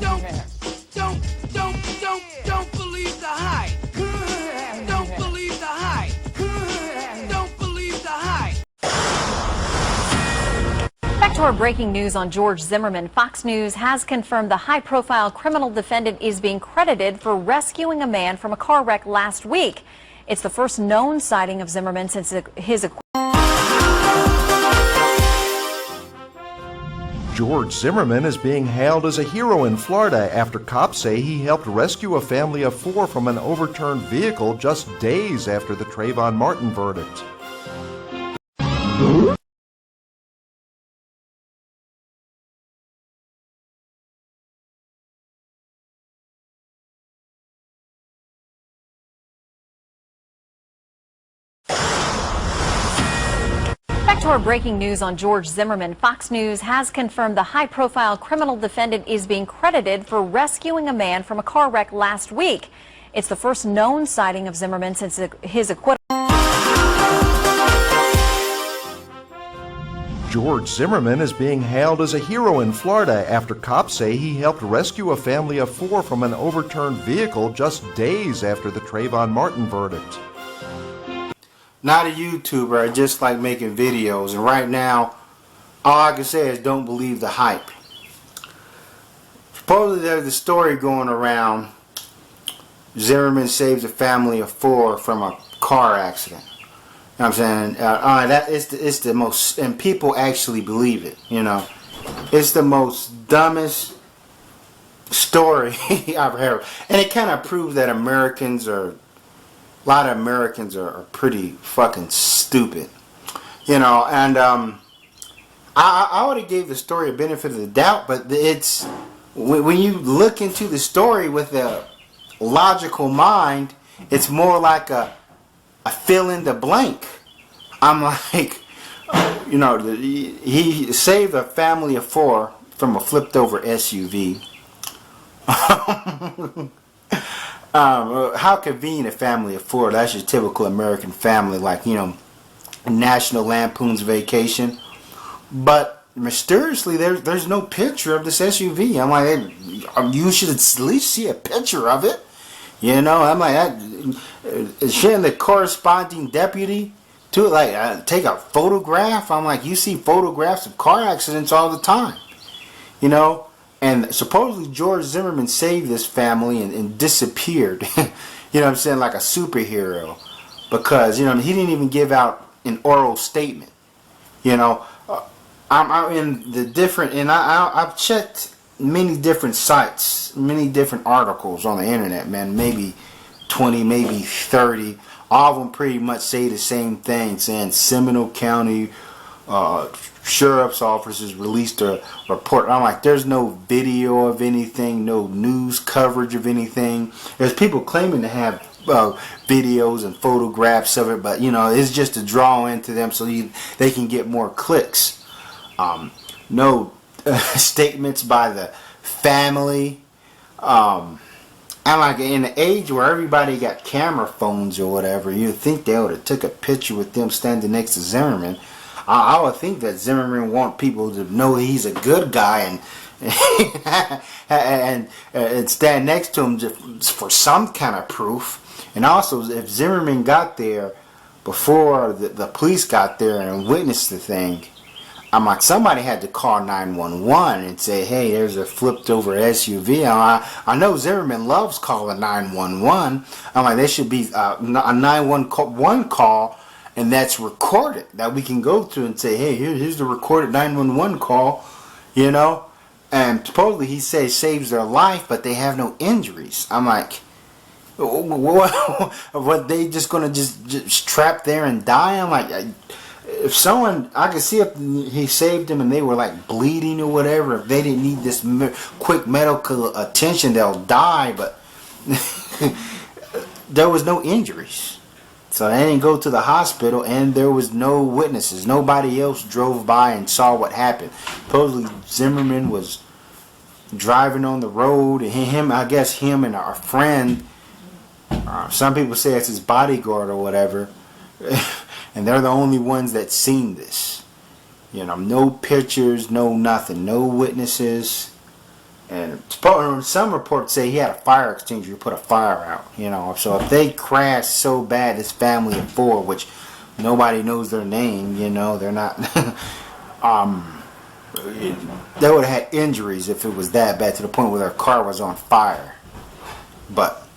Don't believe the hype. Don't believe the hype. Don't believe the hype. Back to our breaking news on George Zimmerman. Fox News has confirmed the high-profile criminal defendant is being credited for rescuing a man from a car wreck last week. It's the first known sighting of Zimmerman since his George Zimmerman is being hailed as a hero in Florida after cops say he helped rescue a family of 4 from an overturned vehicle just days after the Trayvon Martin verdict. Back to our breaking news on George Zimmerman. Fox News has confirmed the high-profile criminal defendant is being credited for rescuing a man from a car wreck last week. It's the first known sighting of Zimmerman since his acquittal. George Zimmerman is being hailed as a hero in Florida after cops say he helped rescue a family of 4 from an overturned vehicle just days after the Trayvon Martin verdict. Not a YouTuber, I just like making videos, and right now all I can say is don't believe the hype. Supposedly there's a story going around Zimmerman saves a family of 4 from a car accident. You know what I'm saying? It's the most, and people actually believe it, you know. It's the most dumbest story I've heard. And it kind of proves that a lot of Americans are pretty fucking stupid, you know. And I would have gave the story a benefit of the doubt, but it's when you look into the story with a logical mind, it's more like a fill in the blank. I'm like, you know, he saved a family of 4 from a flipped over SUV. How convenient a family of 4. That's your typical American family, like, you know, National Lampoon's Vacation. But mysteriously, there's no picture of this SUV. I'm like, you should at least see a picture of it. You know, I'm like, shouldn't the corresponding deputy to it, like, take a photograph? I'm like, you see photographs of car accidents all the time, you know. And supposedly George Zimmerman saved this family and disappeared, you know what I'm saying, like a superhero. Because, you know, he didn't even give out an oral statement, you know. I'm in the different, and I've checked many different sites, many different articles on the internet, man, maybe 20, maybe 30. All of them pretty much say the same thing, saying Seminole County sheriff's officers released a report. I'm like, there's no video of anything, no news coverage of anything. There's people claiming to have videos and photographs of it, but, you know, it's just a draw into them so they can get more clicks. No statements by the family. I'm like, in the age where everybody got camera phones or whatever, you'd think they would have took a picture with them standing next to Zimmerman. I would think that Zimmerman want people to know he's a good guy and stand next to him just for some kind of proof. And also, if Zimmerman got there before the police got there and witnessed the thing, I'm like, somebody had to call 911 and say, hey, there's a flipped over SUV. I know Zimmerman loves calling 911. I'm like, there should be a 911 call, and that's recorded, that we can go to and say, hey, here's the recorded 911 call, you know. And supposedly he says saves their life, but they have no injuries. I'm like, what, they just gonna just trap there and die? I'm like, if someone, I could see if he saved them and they were like bleeding or whatever, if they didn't need this quick medical attention, they'll die. But there was no injuries. So they didn't go to the hospital, and there was no witnesses. Nobody else drove by and saw what happened. Supposedly Zimmerman was driving on the road, and I guess him and our friend, some people say it's his bodyguard or whatever, and they're the only ones that seen this. You know, no pictures, no nothing, no witnesses. And some reports say he had a fire extinguisher to put a fire out. You know, so if they crashed so bad, this family of 4, which nobody knows their name, you know, they're not. They would have had injuries if it was that bad, to the point where their car was on fire. But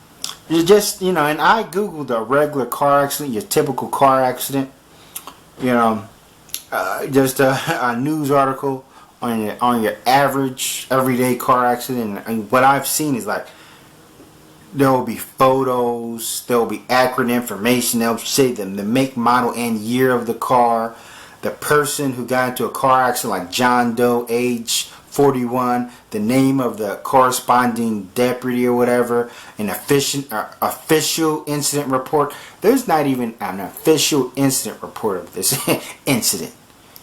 you just, you know, and I googled a regular car accident, your typical car accident. You know, just a news article on your average everyday car accident, and what I've seen is like there will be photos, there will be accurate information. They'll say the make, model, and year of the car, the person who got into a car accident, like John Doe, age 41, the name of the corresponding deputy or whatever, an official incident report. There's not even an official incident report of this incident.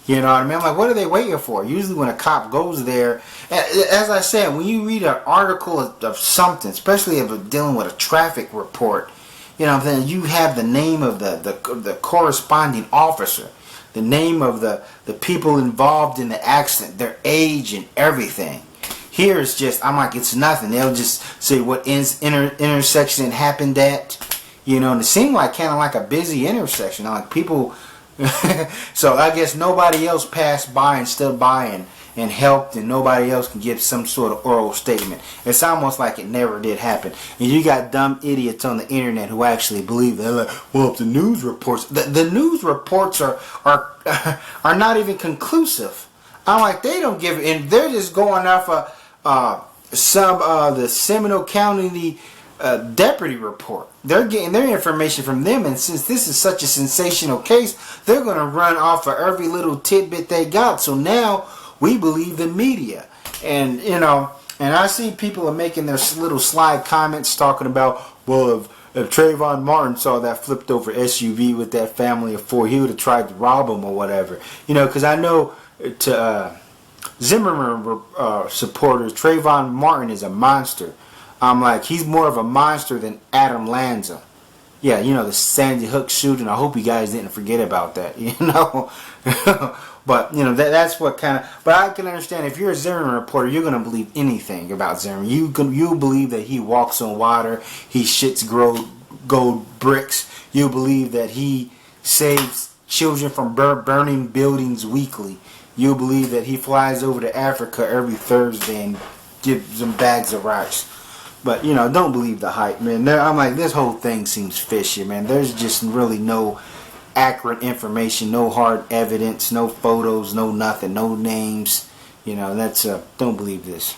You know what I mean? I'm like, what are they waiting for? Usually when a cop goes there, as I said, when you read an article of something, especially if it's dealing with a traffic report, you know what I'm saying, you have the name of the corresponding officer, the name of the people involved in the accident, their age and everything. Here it's just, I'm like, it's nothing. They'll just say what intersection it happened at. You know, and it seemed like kind of like a busy intersection. Like people... So I guess nobody else passed by and stood by and helped, and nobody else can give some sort of oral statement. It's almost like it never did happen. And you got dumb idiots on the internet who actually believe that. They're like, well, if the news reports, the news reports are not even conclusive. I'm like, they don't give, and they're just going off the Seminole County deputy report. They're getting their information from them, and since this is such a sensational case, they're going to run off of every little tidbit they got. So now we believe the media. And you know, and I see people are making their little slide comments talking about, well, if Trayvon Martin saw that flipped over SUV with that family of 4, he would have tried to rob them or whatever. You know, because I know to Zimmerman supporters, Trayvon Martin is a monster. I'm like, he's more of a monster than Adam Lanza. Yeah, you know, the Sandy Hook shooting. I hope you guys didn't forget about that, you know. But, you know, that's what kind of... But I can understand, if you're a Zimmerman reporter, you're going to believe anything about Zimmerman. You believe that he walks on water, he shits gold bricks. You believe that he saves children from burning buildings weekly. You believe that he flies over to Africa every Thursday and gives them bags of rice. But, you know, don't believe the hype, man. I'm like, this whole thing seems fishy, man. There's just really no accurate information, no hard evidence, no photos, no nothing, no names. You know, that's, don't believe this.